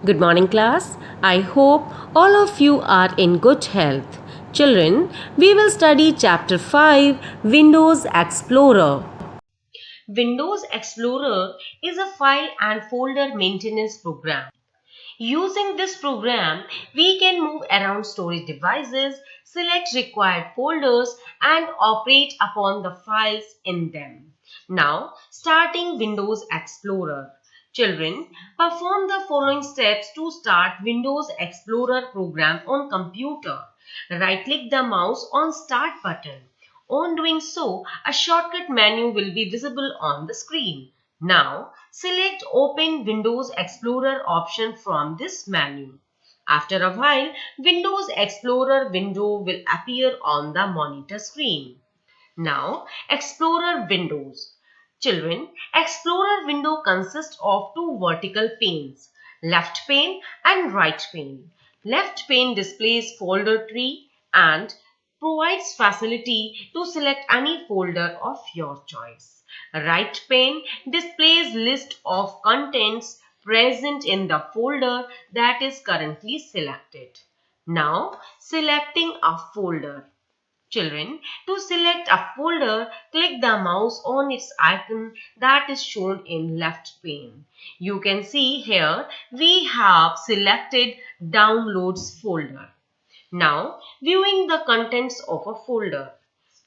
Good morning, class. I hope all of you are in good health. Children, we will study Chapter 5 Windows Explorer. Windows Explorer is a file and folder maintenance program. Using this program, we can move around storage devices, select required folders, and operate upon the files in them. Now, starting Windows Explorer. Children, perform the following steps to start Windows Explorer program on computer. Right-click the mouse on Start button. On doing so, a shortcut menu will be visible on the screen. Now, select Open Windows Explorer option from this menu. After a while, Windows Explorer window will appear on the monitor screen. Now, Explorer windows. Children, Explorer window consists of two vertical panes, left pane and right pane. Left pane displays folder tree and provides facility to select any folder of your choice. Right pane displays list of contents present in the folder that is currently selected. Now, selecting a folder. Children, to select a folder, click the mouse on its icon that is shown in left pane. You can see here we have selected Downloads folder. Now, viewing the contents of a folder.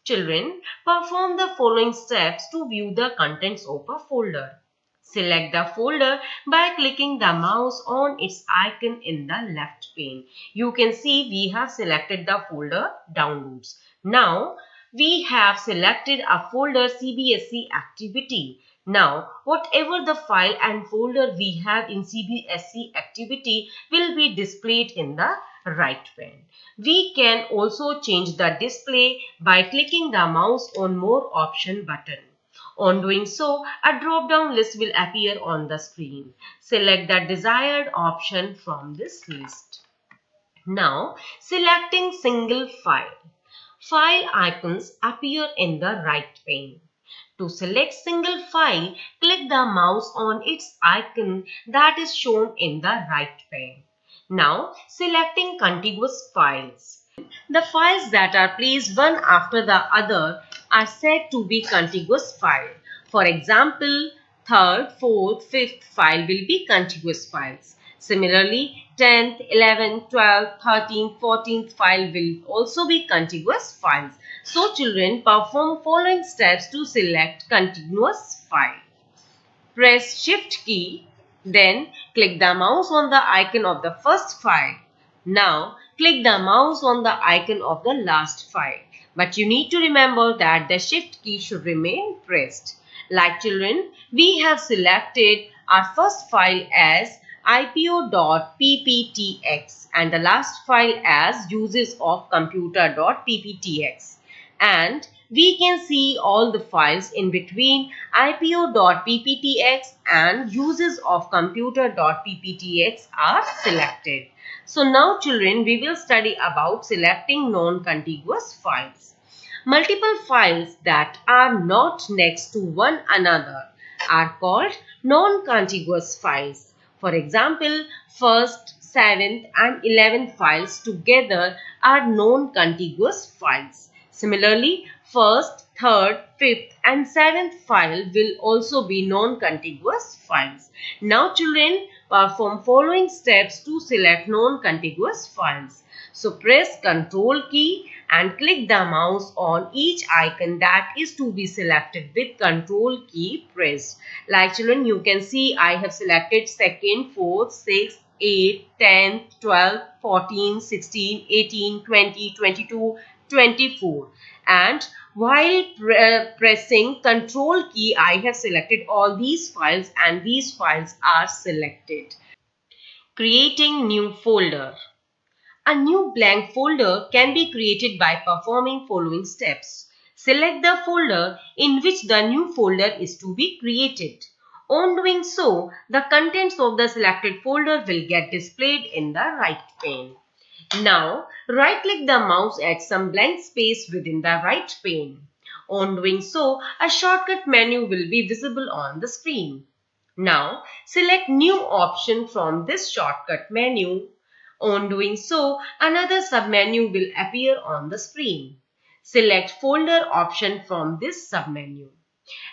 Children, perform the following steps to view the contents of a folder. Select the folder by clicking the mouse on its icon in the left pane. You can see we have selected the folder Downloads. Now, we have selected a folder CBSE activity. Now, whatever the file and folder we have in CBSE activity will be displayed in the right pane. We can also change the display by clicking the mouse on More option button. On doing so, a drop-down list will appear on the screen. Select the desired option from this list. Now, selecting single file. File icons appear in the right pane. To select single file, click the mouse on its icon that is shown in the right pane. Now, selecting contiguous files. The files that are placed one after the other are said to be contiguous file. For example, third, fourth, fifth file will be contiguous files. Similarly, 10th, 11th, 12th, 13th, 14th file will also be contiguous files. So, children, perform following steps to select contiguous file. Press Shift key, then click the mouse on the icon of the first file. Now, click the mouse on the icon of the last file. But you need to remember that the Shift key should remain pressed. Like children, we have selected our first file as ipo.pptx and the last file as usesofcomputer.pptx. And we can see all the files in between ipo.pptx and usesofcomputer.pptx are selected. So now children, we will study about selecting non-contiguous files. Multiple files that are not next to one another are called non-contiguous files. For example, first, 7th and 11th files together are non-contiguous files. Similarly, first, third, fifth and 7th file will also be non-contiguous files. Now children, perform following steps to select non-contiguous files. So press Ctrl key and click the mouse on each icon that is to be selected with Ctrl key pressed. Like children, you can see I have selected 2nd, 4th, 6th, 8, 10, 12, 14, 16, 18, 20, 22, 24. And while pressing Ctrl key, I have selected all these files and these files are selected. Creating new folder. A new blank folder can be created by performing following steps. Select the folder in which the new folder is to be created. On doing so, the contents of the selected folder will get displayed in the right pane. Now, right-click the mouse at some blank space within the right pane. On doing so, a shortcut menu will be visible on the screen. Now, select New option from this shortcut menu. On doing so, another submenu will appear on the screen. Select Folder option from this submenu.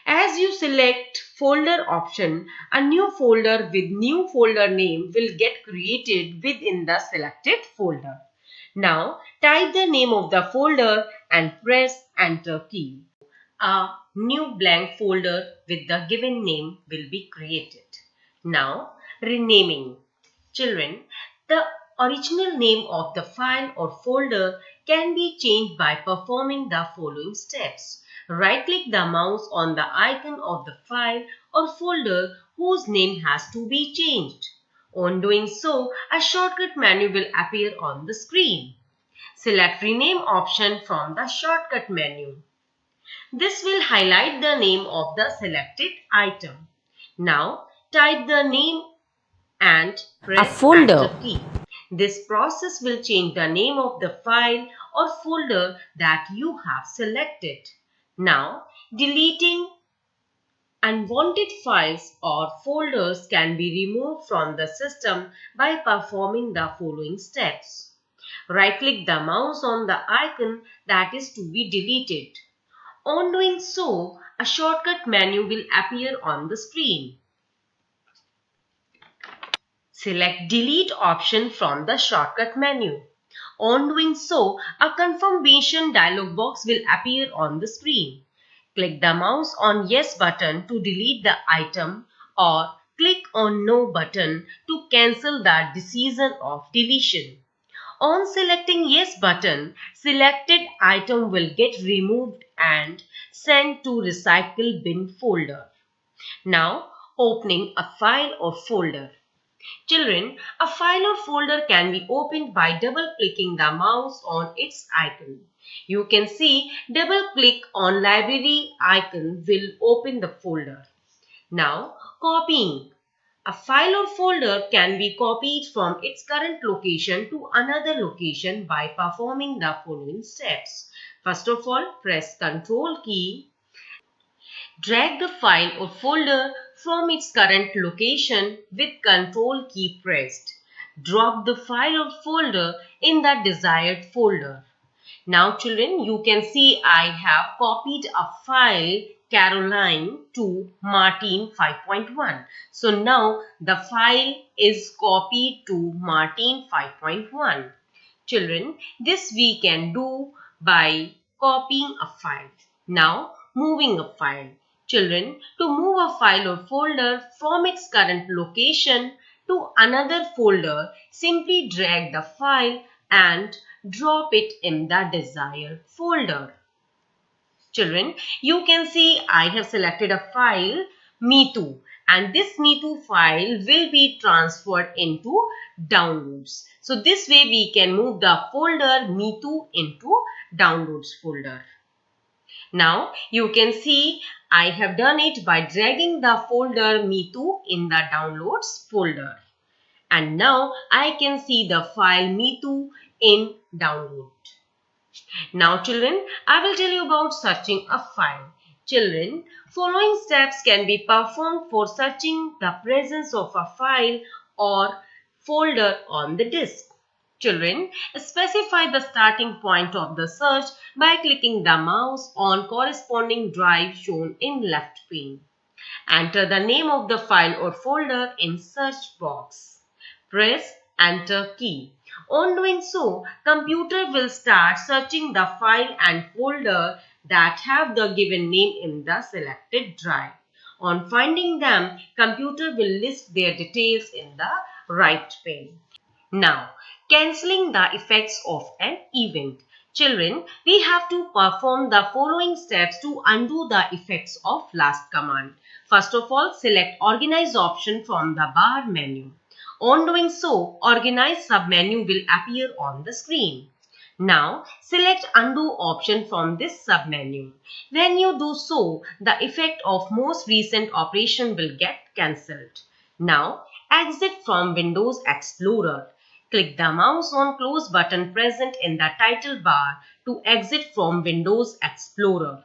As you select folder option, a new folder with new folder name will get created within the selected folder. Now type the name of the folder and press enter key. A new blank folder with the given name will be created. Now renaming. Children, the original name of the file or folder can be changed by performing the following steps. Right-click the mouse on the icon of the file or folder whose name has to be changed. On doing so, a shortcut menu will appear on the screen. Select Rename option from the shortcut menu. This will highlight the name of the selected item. Now, type the name and press Enter key. This process will change the name of the file or folder that you have selected. Now, deleting unwanted files or folders can be removed from the system by performing the following steps. Right-click the mouse on the icon that is to be deleted. On doing so, a shortcut menu will appear on the screen. Select Delete option from the shortcut menu. On doing so, a confirmation dialog box will appear on the screen. Click the mouse on Yes button to delete the item or click on No button to cancel the decision of deletion. On selecting Yes button, selected item will get removed and sent to Recycle Bin folder. Now, opening a file or folder. Children, a file or folder can be opened by double-clicking the mouse on its icon. You can see double-click on library icon will open the folder. Now, copying. A file or folder can be copied from its current location to another location by performing the following steps. First of all, press Ctrl key. Drag the file or folder from its current location with Ctrl key pressed. Drop the file or folder in the desired folder. Now children, you can see I have copied a file Caroline to Martin 5.1. So now the file is copied to Martin 5.1. Children, this we can do by copying a file. Now moving a file. Children, to move a file or folder from its current location to another folder, simply drag the file and drop it in the desired folder. Children, you can see I have selected a file Me2 and this Me2 file will be transferred into downloads. So this way we can move the folder Me2 into downloads folder. Now you can see I have done it by dragging the folder Me2 in the downloads folder. And now I can see the file Me2 in download. Now children, I will tell you about searching a file. Children, following steps can be performed for searching the presence of a file or folder on the disk. Children, specify the starting point of the search by clicking the mouse on corresponding drive shown in left pane. Enter the name of the file or folder in search box. Press Enter key. On doing so, computer will start searching the file and folder that have the given name in the selected drive. On finding them, computer will list their details in the right pane. Now, cancelling the effects of an event. Children, we have to perform the following steps to undo the effects of last command. First of all, select Organize option from the bar menu. On doing so, Organize submenu will appear on the screen. Now, select Undo option from this submenu. When you do so, the effect of most recent operation will get cancelled. Now, exit from Windows Explorer. Click the mouse on Close button present in the title bar to exit from Windows Explorer.